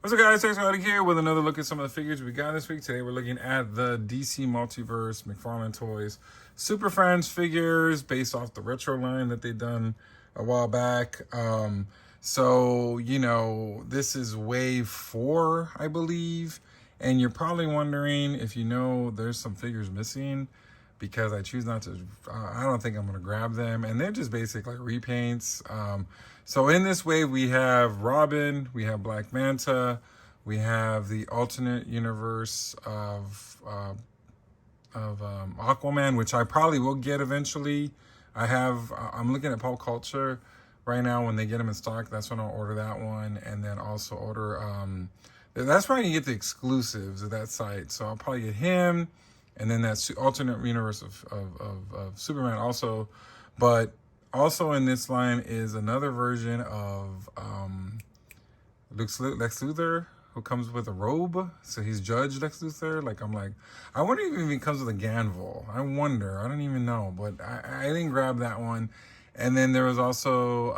What's up, guys? Thanks for being here with another look at some of the figures we got this week. Today we're looking at the DC Multiverse McFarlane Toys Super Friends figures based off the retro line that they done a while back. So, you know, this is wave 4, I believe. And you're probably wondering if you know there's some figures missing because I choose not to, I don't think I'm going to grab them. And they're just basic like repaints. So in this wave, we have Robin, we have Black Manta, we have the alternate universe of Aquaman, which I probably will get eventually. I'm looking at Pop Culture right now. When they get them in stock, that's when I'll order that one. And then also order, that's where I can get the exclusives of that site. So I'll probably get him. And then that alternate universe of Superman also. But also in this line is another version of Lex Luthor, who comes with a robe. So he's Judge Lex Luthor. I wonder if he comes with a Ganville. I don't even know. But I didn't grab that one. And then there was also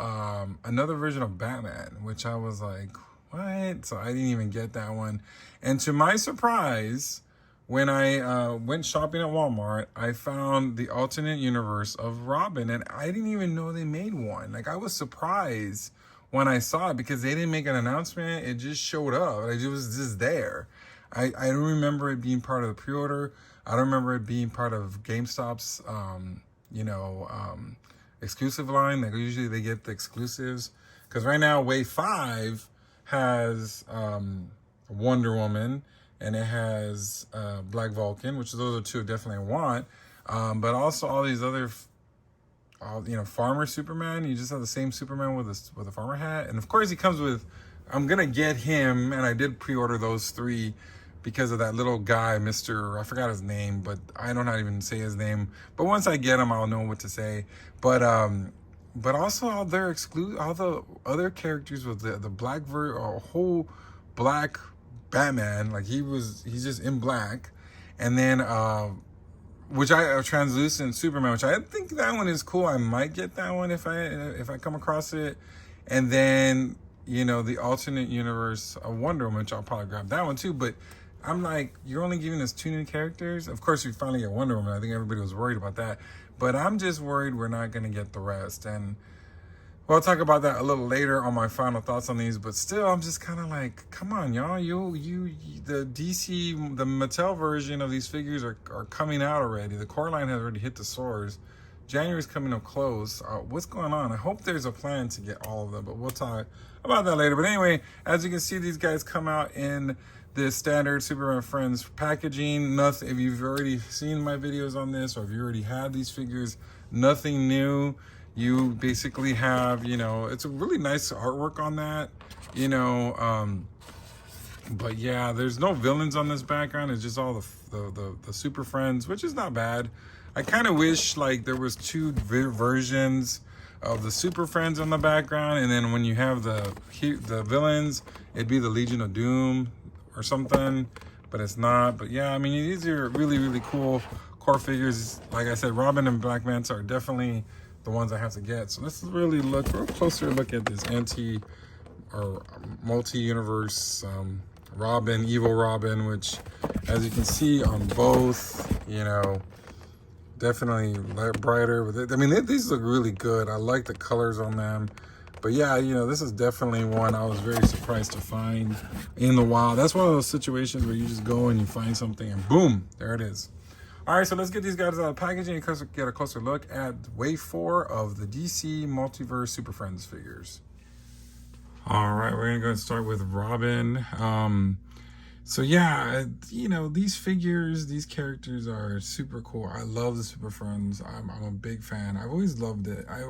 another version of Batman, which I was like, what? So I didn't even get that one. And to my surprise, when I went shopping at Walmart, I found the alternate universe of Robin, and I didn't even know they made one. Like, I was surprised when I saw it because they didn't make an announcement. It just showed up. Like, it was just there. I don't remember it being part of the pre-order. I don't remember it being part of GameStop's, exclusive line. Like, usually they get the exclusives. Because right now, Wave 5 has Wonder Woman, and it has Black Vulcan, which those are two definitely I want. But also all these other, Farmer Superman. You just have the same Superman with a farmer hat. And of course he comes with, I'm going to get him, and I did pre-order those 3 because of that little guy, I forgot his name, but I don't not even say his name. But once I get him, I'll know what to say. But also all the other characters with the black a whole black Batman, like he's just in black, and then translucent Superman, which I think that one is cool. I might get that one if I come across it. And then the alternate universe of Wonder Woman, which I'll probably grab that one too. But I'm like, you're only giving us 2 new characters. Of course, we finally get Wonder Woman. I think everybody was worried about that, but I'm just worried we're not going to get the rest. And well, I'll talk about that a little later on my final thoughts on these, but still, I'm just kind of like, come on, y'all. The DC, the Mattel version of these figures are coming out already. The core line has already hit the stores. January's coming up close. What's going on? I hope there's a plan to get all of them, but we'll talk about that later. But anyway, as you can see, these guys come out in the standard Superman Friends packaging. Nothing. If you've already seen my videos on this, or if you already had these figures, nothing new. You basically have, it's a really nice artwork on that, but yeah, there's no villains on this background. It's just all the Super Friends, which is not bad. I kind of wish like there was 2 versions of the Super Friends on the background, and then when you have the villains, it'd be the Legion of Doom or something, but it's not. But yeah, I mean, these are really, really cool core figures. Like I said, Robin and Black Manta are definitely the ones I have to get. So let's really look real closer look at this multi-universe Robin, evil Robin, which as you can see on both, definitely brighter. I mean, these look really good. I like the colors on them. But yeah, this is definitely one I was very surprised to find in the wild. That's one of those situations where you just go and you find something and boom, there it is. All right, so let's get these guys out of the packaging and get a closer look at Wave 4 of the DC Multiverse Super Friends figures. All right, we're going to go and start with Robin. So yeah, these figures, these characters are super cool. I love the Super Friends. I'm a big fan. I've always loved it. I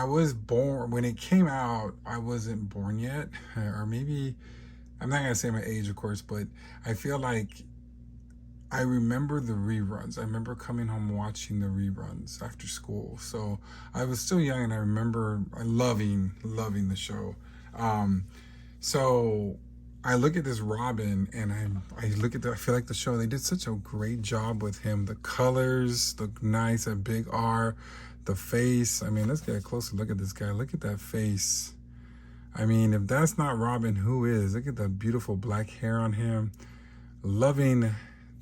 was born, when it came out, I wasn't born yet. Or maybe, I'm not going to say my age, of course, but I feel like I remember the reruns. I remember coming home watching the reruns after school. So I was still young, and I remember loving the show. So I look at this Robin and I look at I feel like the show, they did such a great job with him. The colors look nice, a big R, the face. I mean, let's get a closer look at this guy. Look at that face. I mean, if that's not Robin, who is? Look at the beautiful black hair on him. Loving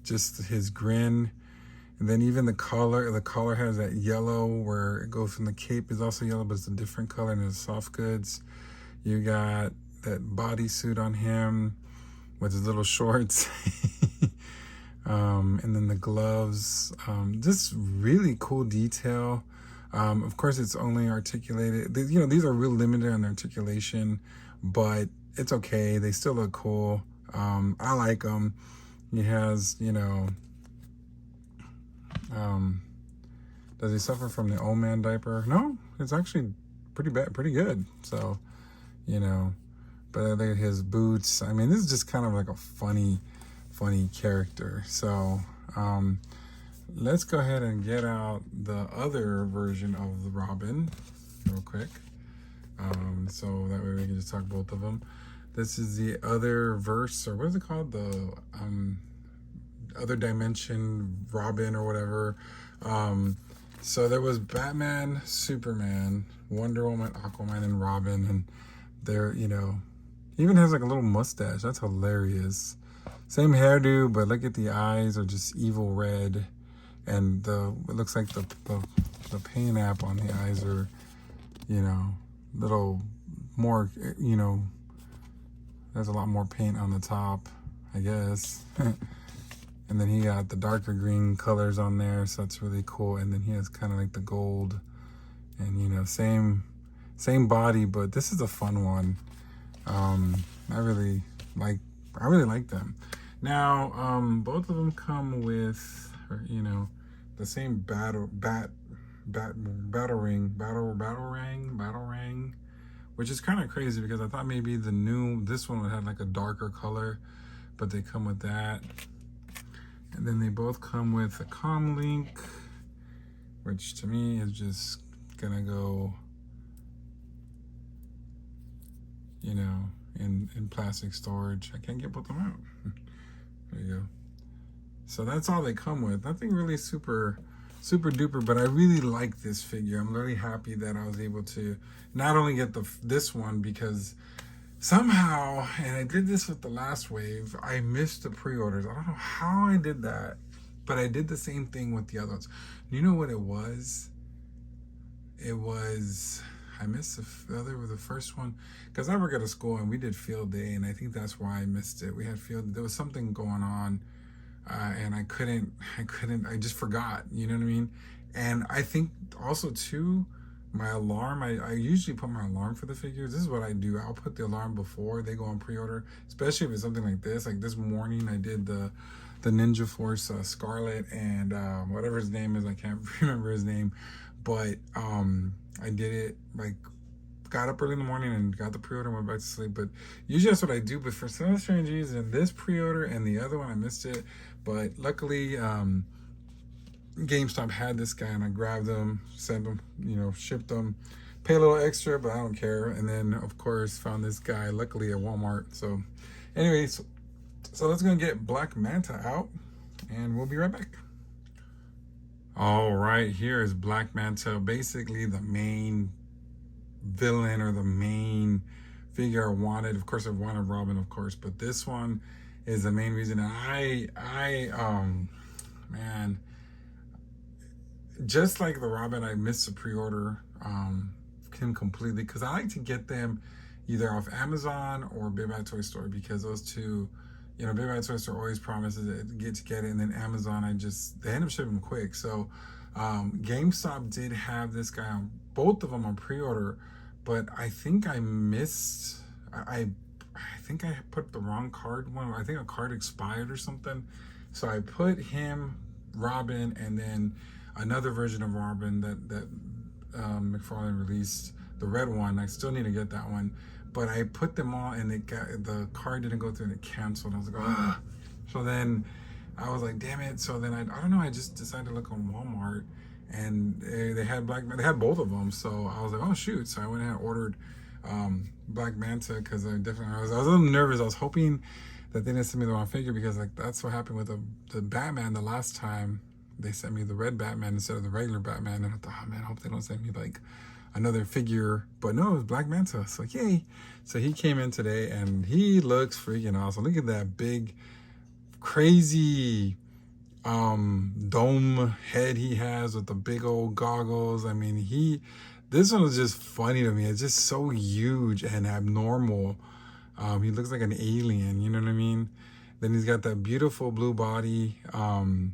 just his grin. And then even the collar has that yellow where it goes from the cape is also yellow, but it's a different color and it's soft goods. You got that bodysuit on him with his little shorts. And then the gloves. Just really cool detail. Of course, it's only articulated. You know, these are real limited on their articulation, but it's okay. They still look cool. I like them. He has, you know, does he suffer from the old man diaper? No, it's actually pretty bad, pretty good. So, you know, but his boots. I mean, this is just kind of like a funny character. So, let's go ahead and get out the other version of the Robin real quick. So that way we can just talk both of them. This is the other verse, or what is it called? The other dimension Robin or whatever. So there was Batman, Superman, Wonder Woman, Aquaman, and Robin, and they're, you know, even has like a little mustache. That's hilarious. Same hairdo, but look at the eyes are just evil red, and it looks like the paint app on the eyes are, you know, little more, you know, there's a lot more paint on the top, I guess. And then he got the darker green colors on there, so that's really cool. And then he has kind of like the gold, and you know, same body, but this is a fun one. I really like them. Now, both of them come with, you know, the same battle ring, which is kind of crazy because I thought maybe this one would have like a darker color, but they come with that. And then they both come with a comm link, which to me is just gonna go, you know, in plastic storage. I can't get both of them out. There you go. So that's all they come with. Nothing really super duper, but I really like this figure. I'm really happy that I was able to not only get this one, because somehow, and I did this with the last wave, I missed the pre-orders. I don't know how I did that, but I did the same thing with the other ones. You know what it was? It was, I missed the first one, because I work at a school and we did field day, and I think that's why I missed it. We had there was something going on, and I just forgot, you know what I mean? And I think also too, my alarm, I usually put my alarm for the figures. This is what I do. I'll put the alarm before they go on pre-order, especially if it's something like this. Like this morning, I did the Ninja Force Scarlet and whatever his name is. I can't remember his name, but I did it, like, got up early in the morning and got the pre-order and went back to sleep. But usually that's what I do. But for some strange reason, this pre-order and the other one, I missed it. But luckily, GameStop had this guy, and I grabbed them, sent them, you know, shipped them, pay a little extra, but I don't care. And then of course found this guy luckily at Walmart. So anyways, so let's go get Black Manta out, and we'll be right back. All right, here is Black Manta, basically the main villain or the main figure I wanted. Of course I wanted Robin, of course, but this one is the main reason. Man, just like the Robin, I missed the pre-order him completely, because I like to get them either off Amazon or Big Bad Toy Store, because those two, you know, Big Bad Toy Store always promises it, get it, and then Amazon, they end up shipping them quick. So GameStop did have this guy on both of them on pre-order, but I think I missed, I think I put the wrong card one. I think a card expired or something. So I put him, Robin, and then another version of Robin that McFarlane released, the red one. I still need to get that one, but I put them all, and the card didn't go through and it canceled. I was like, ah. So then I was like, damn it. So then I don't know. I just decided to look on Walmart, and they had both of them. So I was like, oh shoot. So I went ahead and ordered Black Manta, because I was a little nervous. I was hoping that they didn't send me the wrong figure, because like that's what happened with the Batman the last time. They sent me the red Batman instead of the regular Batman, and I thought, oh man, I hope they don't send me like another figure. But no, it was Black Manta, so yay. So he came in today and he looks freaking awesome. Look at that big crazy dome head he has with the big old goggles. I mean, this one was just funny to me. It's just so huge and abnormal. He looks like an alien, you know what I mean? Then he's got that beautiful blue body, and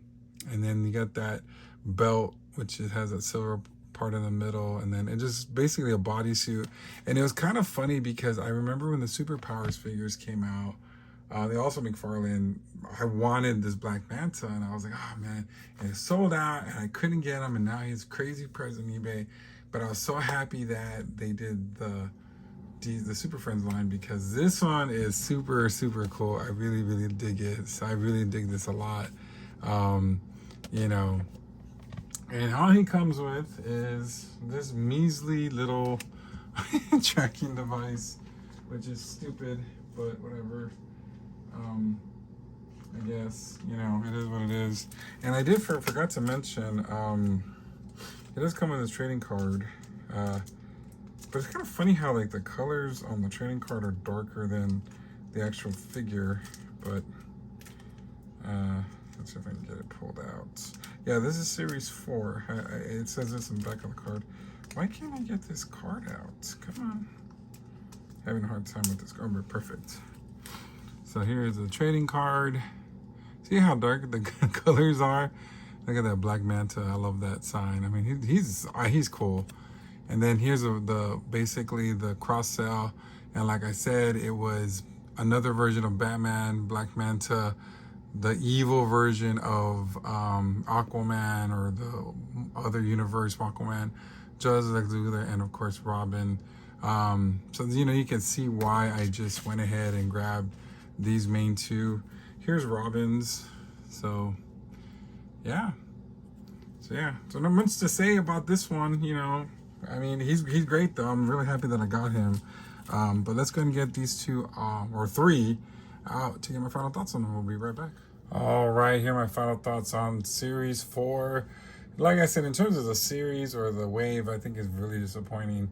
then you got that belt, which it has that silver part in the middle, and then it just basically a bodysuit. And it was kind of funny because I remember when the Superpowers figures came out, they also McFarlane, I wanted this Black Manta, and I was like, oh man, and it sold out, and I couldn't get him, and now he's crazy price on eBay. But I was so happy that they did the Super Friends line, because this one is super, super cool. I really, really dig it. So I really dig this a lot. You know, and all he comes with is this measly little tracking device, which is stupid, but whatever. I guess, you know, it is what it is. And I forgot to mention, it does come with this trading card. But it's kind of funny how like the colors on the trading card are darker than the actual figure. But let's see if I can get it pulled out. Yeah, this is Series 4. It says this in the back of the card. Why can't I get this card out? Come on. Having a hard time with this card, but perfect. So here's the trading card. See how dark the colors are? Look at that Black Manta. I love that sign. I mean, he's cool. And then here's basically the cross sell. And like I said, it was another version of Batman, Black Manta, the evil version of Aquaman, or the other universe Aquaman, Judge Lex Luthor, and of course Robin. So you know, you can see why I just went ahead and grabbed these main two. Here's Robin's. So yeah. So not much to say about this one, you know. I mean, he's great though. I'm really happy that I got him. But let's go and get these two or three out to get my final thoughts on them. We'll be right back. All right, here are my final thoughts on Series 4. Like I said, in terms of the series or the wave, I think is really disappointing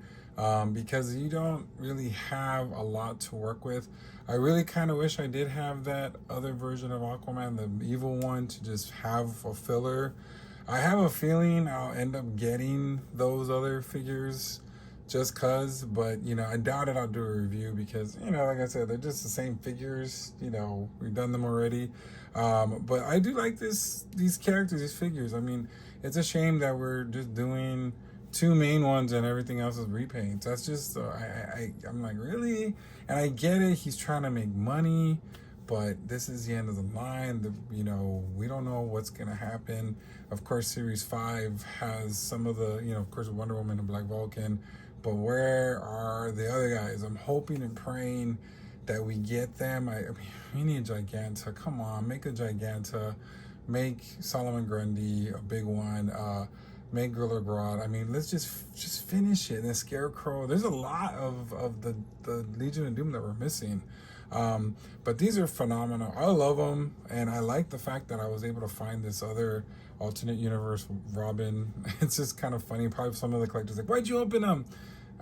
because you don't really have a lot to work with. I really kind of wish I did have that other version of Aquaman, the evil one, to just have a filler. I have a feeling I'll end up getting those other figures just cause, but you know, I doubt it. I'll do a review because, you know, like I said, they're just the same figures. You know, we've done them already. But I do like these characters, these figures. I mean, it's a shame that we're just doing two main ones and everything else is repaints. That's just, I'm like, really? And I get it. He's trying to make money, but this is the end of the line. You know, we don't know what's going to happen. Of course, Series 5 has some of the, you know, of course, Wonder Woman and Black Vulcan, but where are the other guys? I'm hoping and praying that we get them. I mean, we need Giganta. Come on, make a Giganta. Make Solomon Grundy a big one. Make Gorilla Grodd. I mean, let's just finish it. And the Scarecrow. There's a lot of the Legion of Doom that we're missing. But these are phenomenal. I love them, and I like the fact that I was able to find this other alternate universe Robin. It's just kind of funny. Probably some of the collectors like, why'd you open them?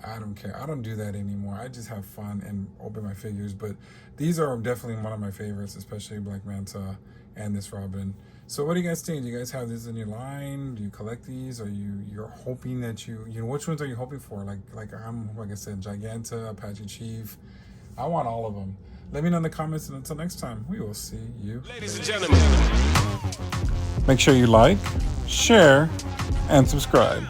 I don't care. I don't do that anymore. I just have fun and open my figures. But these are definitely one of my favorites, especially Black Manta and this Robin. So what do you guys think? Do you guys have this in your line? Do you collect these? Are you're hoping that you know, which ones are you hoping for? Like I said, Giganta, Apache Chief. I want all of them. Let me know in the comments, and until next time, we will see you. Ladies and gentlemen, make sure you like, share, and subscribe.